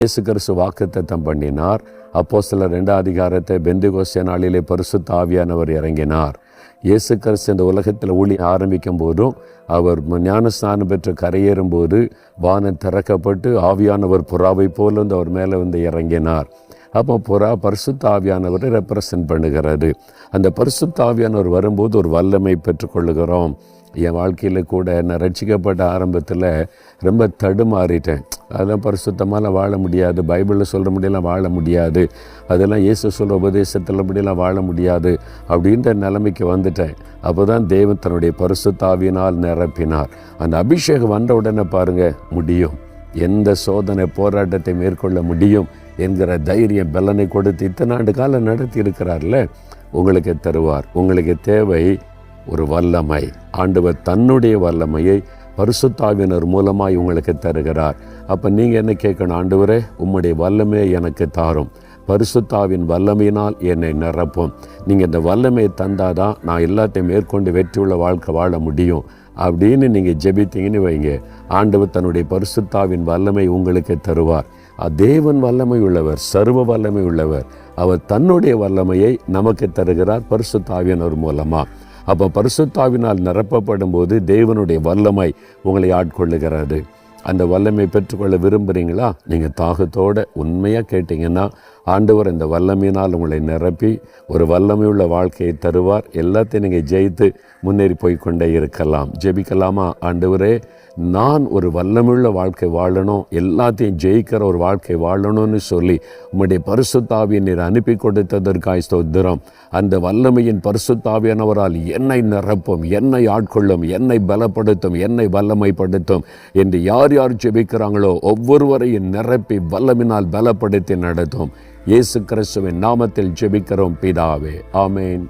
இயேசு கிறிஸ்து வாக்குத்தத்தம் பண்ணினார். அப்போஸ்தலர் 2ஆம் அதிகாரத்தை பெந்தெகோஸ்தே நாளிலே பரிசுத்த ஆவியானவர் இறங்கினார். இயேசு கிறிஸ்து இந்த உலகத்தில் ஊழியம் ஆரம்பிக்கும் போதும் அவர் ஞானஸ்நானம் பெற்று கரையேறும் போது வானம் திறக்கப்பட்டு ஆவியானவர் புறாவை போல வந்து அவர் மேலே வந்து இறங்கினார். அப்போ புறா பரிசுத்த ஆவியானவரை ரெப்ரசன்ட் பண்ணுகிறது. அந்த பரிசுத்த ஆவியானவர் வரும்போது ஒரு வல்லமை பெற்றுக்கொள்ளுகிறோம். என் வாழ்க்கையில் கூட நான் ரட்சிக்கப்பட்ட ஆரம்பத்தில் ரொம்ப தடுமாறிட்டேன். அதெல்லாம் பரிசுத்தமாலாம் வாழ முடியாது, பைபிளில் சொல்கிற முடியலாம் வாழ முடியாது, அதெல்லாம் இயேசு சொல்கிற உபதேசத்தில் முடியலாம் வாழ முடியாது அப்படின்ற நிலைமைக்கு வந்துட்டேன். அப்போ தான் தேவன் தன்னுடைய பரிசுத்த ஆவியினால் நிரப்பினார். அந்த அபிஷேகம் வந்த உடனே பாருங்கள், முடியும், எந்த சோதனை போராட்டத்தை மேற்கொள்ள முடியும் என்கிற தைரியம் பலனை கொடுத்து இத்தனை ஆண்டு காலம் நடத்தி இருக்கிறார்ல, உங்களுக்கு தருவார். உங்களுக்கு தேவை ஒரு வல்லமை. ஆண்டவர் தன்னுடைய வல்லமையை பரிசுத்த ஆவியினர் மூலமாய் உங்களுக்கு தருகிறார். அப்போ நீங்கள் என்ன கேட்கணும்? ஆண்டவரே, உம்முடைய வல்லமையை எனக்கு தாரும், பரிசுத்த ஆவியின் வல்லமையினால் என்னை நிரப்பும். நீங்கள் இந்த வல்லமையை தந்தாதான் நான் எல்லாத்தையும் மேற்கொண்டு வெற்றியுள்ள வாழ்க்கை வாழ முடியும் அப்படின்னு நீங்கள் ஜெபித்தீங்கன்னு வைங்க, ஆண்டவர் தன்னுடைய பரிசுத்த ஆவியின் வல்லமை உங்களுக்கு தருவார். தேவன் வல்லமை உள்ளவர், சர்வ வல்லமை உள்ளவர். அவர் தன்னுடைய வல்லமையை நமக்கு தருகிறார் பரிசுத்த ஆவியினர் மூலமாக. அப்போ பரிசுத்த ஆவியினால் நிரப்பப்படும் போது தேவனுடைய வல்லமை உங்களை ஆட்கொள்ளுகிறது. அந்த வல்லமை பெற்றுக்கொள்ள விரும்புகிறீங்களா? நீங்கள் தாகத்தோடு உண்மையாக கேட்டிங்கன்னா ஆண்டவர் இந்த வல்லமையினால் உங்களை நிரப்பி ஒரு வல்லமையுள்ள வாழ்க்கையை தருவார். எல்லாத்தையும் நீங்கள் ஜெயித்து முன்னேறி போய்கொண்டே இருக்கலாம். ஜெபிக்கலாமா? ஆண்டவரே, நான் ஒரு வல்லமையுள்ள வாழ்க்கை வாழணும், எல்லாத்தையும் ஜெயிக்கிற ஒரு வாழ்க்கை வாழணும்னு சொல்லி உம்முடைய பரிசுத்த ஆவியை நீர் அனுப்பி கொடுத்ததற்காய் ஸ்தோத்திரம். அந்த வல்லமையின் பரிசுத்த ஆவியானவரால் என்னை நிரப்பும், என்னை ஆட்கொள்ளும், என்னை பலப்படுத்தும், என்னை வல்லமைப்படுத்தும் என்று யார் ஜெபிக்கிறாங்களோ ஒவ்வொருவரையும் நிரப்பி வல்லமினால் பலப்படுத்தி நடத்தும். இயேசு கிறிஸ்துவின் நாமத்தில் ஜெபிக்கிறோம் பிதாவே, ஆமேன்.